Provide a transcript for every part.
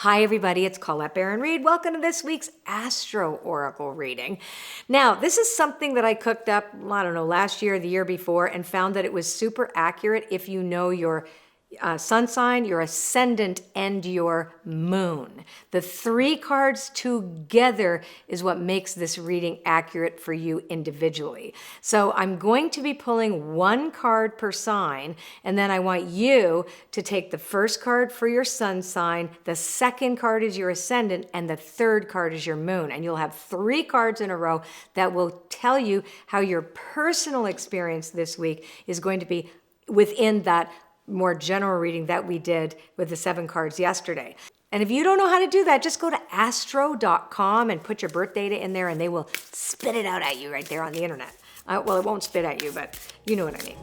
Hi everybody, it's Colette Baron-Reid. Welcome to this week's Astro Oracle reading. Now, this is something that I cooked up, I don't know, last year or the year before, and found that it was super accurate if you know your sun sign, your ascendant, and your moon. The three cards together is what makes this reading accurate for you individually. So I'm going to be pulling one card per sign, and then I want you to take the first card for your sun sign, the second card is your ascendant, and the third card is your moon. And you'll have three cards in a row that will tell you how your personal experience this week is going to be within that more general reading that we did with the 7 cards yesterday. And if you don't know how to do that, just go to astro.com and put your birth data in there and they will spit it out at you right there on the internet. Well, it won't spit at you, but you know what I mean.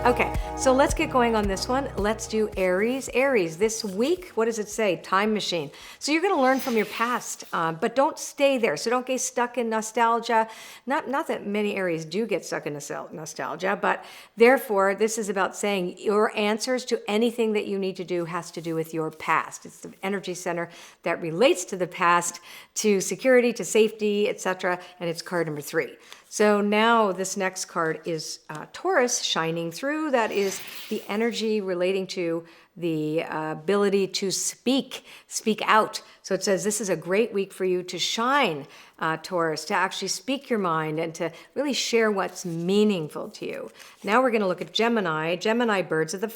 Okay, so let's get going on this one. Let's do Aries. Aries, this week, what does it say? Time machine. So you're going to learn from your past, but don't stay there. So don't get stuck in nostalgia. Not that many Aries do get stuck in nostalgia, but therefore, this is about saying your answers to anything that you need to do has to do with your past. It's the energy center that relates to the past, to security, to safety, etc., and it's card number 3. So now this next card is Taurus shining through. That is the energy relating to the ability to speak out. So it says this is a great week for you to shine, Taurus, to actually speak your mind and to really share what's meaningful to you. Now we're going to look at Gemini. Gemini, birds of a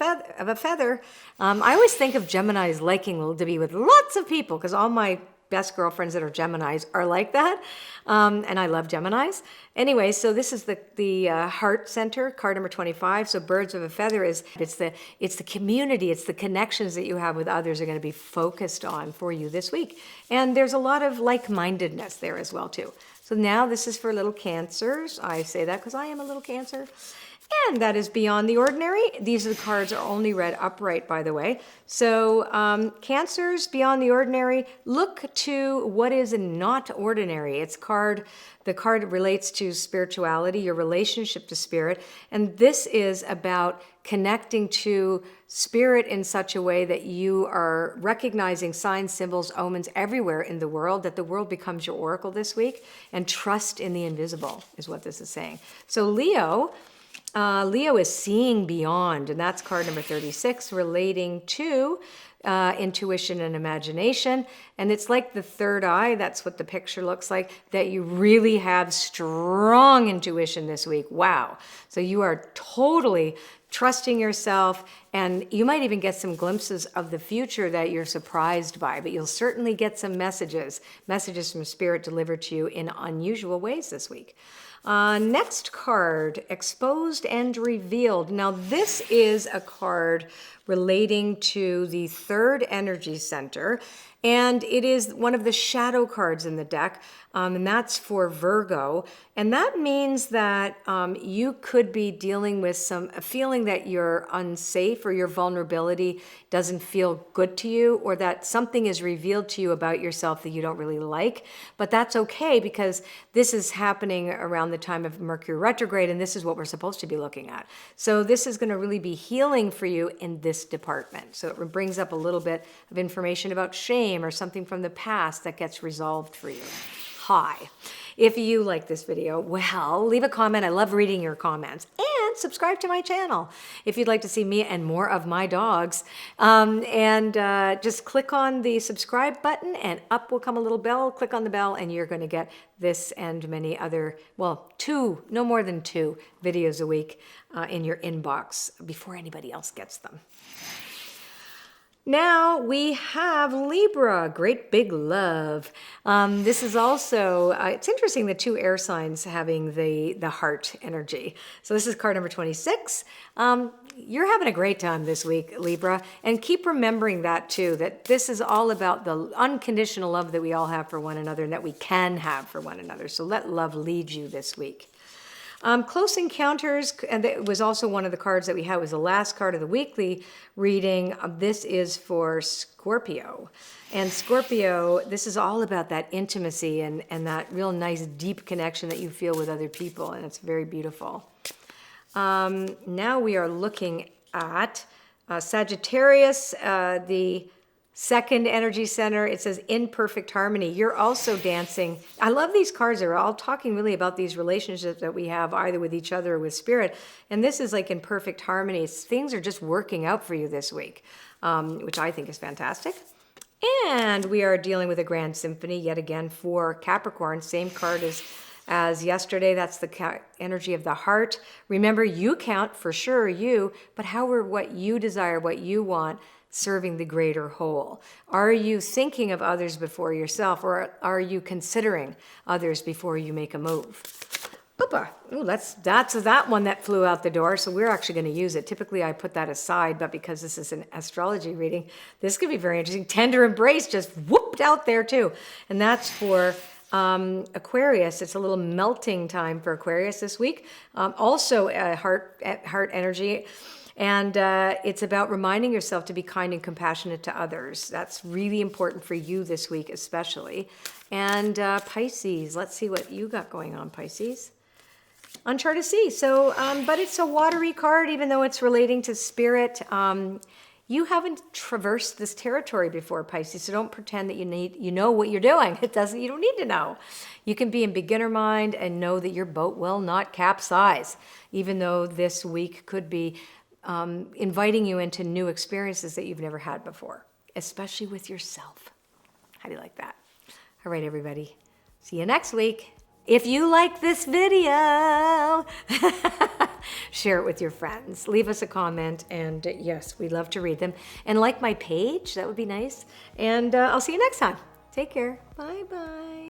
feather. I always think of Gemini as liking to be with lots of people because all my best girlfriends that are Geminis are like that. And I love Geminis. Anyway, so this is the heart center, card number 25. So birds of a feather it's the community, it's the connections that you have with others are going to be focused on for you this week. And there's a lot of like-mindedness there as well too. So now this is for little Cancers. I say that because I am a little Cancer. And that is beyond the ordinary. These are the cards are only read upright, by the way. So Cancers, beyond the ordinary, look to what is not ordinary. The card relates to spirituality, your relationship to spirit. And this is about connecting to spirit in such a way that you are recognizing signs, symbols, omens everywhere in the world, that the world becomes your oracle this week. And trust in the invisible is what this is saying. So Leo is seeing beyond, and that's card number 36, relating to intuition and imagination. And it's like the third eye, that's what the picture looks like, that you really have strong intuition this week. Wow. So you are totally trusting yourself, and you might even get some glimpses of the future that you're surprised by, but you'll certainly get some messages from spirit delivered to you in unusual ways this week. Next card, Exposed and Revealed. Now this is a card relating to the third energy center, and it is one of the shadow cards in the deck, and that's for Virgo. And that means that you could be dealing with a feeling that you're unsafe or your vulnerability doesn't feel good to you, or that something is revealed to you about yourself that you don't really like. But that's okay because this is happening around the time of Mercury retrograde, and this is what we're supposed to be looking at. So this is going to really be healing for you in this department. So it brings up a little bit of information about shame or something from the past that gets resolved for you. Hi. If you like this video, well, leave a comment. I love reading your comments. And subscribe to my channel if you'd like to see me and more of my dogs. Just click on the subscribe button and up will come a little bell. Click on the bell and you're going to get this and many other, well, no more than 2 videos a week in your inbox before anybody else gets them. Now we have Libra, great big love. This is also, it's interesting, the 2 air signs having the heart energy. So this is card number 26. You're having a great time this week, Libra. And keep remembering that too, that this is all about the unconditional love that we all have for one another and that we can have for one another. So let love lead you this week. Close Encounters, and it was also one of the cards that we had, was the last card of the weekly reading. This is for Scorpio. And Scorpio, this is all about that intimacy and that real nice deep connection that you feel with other people, and it's very beautiful. Now we are looking at Sagittarius, the second energy center. It says in perfect harmony. You're also dancing. I love these cards. They're all talking really about these relationships that we have either with each other or with spirit. And this is like in perfect harmony. Things are just working out for you this week, which I think is fantastic. And we are dealing with a grand symphony yet again for Capricorn. Same card as yesterday. That's the energy of the heart. Remember, you count for sure, you, but how are what you desire, what you want, serving the greater whole? Are you thinking of others before yourself, or are you considering others before you make a move? Oopa. Ooh, that's that one that flew out the door, so we're actually going to use it. Typically, I put that aside, but because this is an astrology reading, this could be very interesting. Tender embrace just whooped out there too, and that's for Aquarius. It's a little melting time for Aquarius this week. Also, heart energy. And it's about reminding yourself to be kind and compassionate to others. That's really important for you this week, especially. And Pisces, let's see what you got going on, Pisces. On chart of sea. So, but it's a watery card, even though it's relating to spirit. You haven't traversed this territory before, Pisces, so don't pretend that you know what you're doing. You don't need to know. You can be in beginner mind and know that your boat will not capsize, even though this week could be inviting you into new experiences that you've never had before, especially with yourself. How do you like that? All right, everybody. See you next week. If you like this video, share it with your friends. Leave us a comment, and yes, we love to read them. And like my page, that would be nice. And I'll see you next time. Take care. Bye-bye.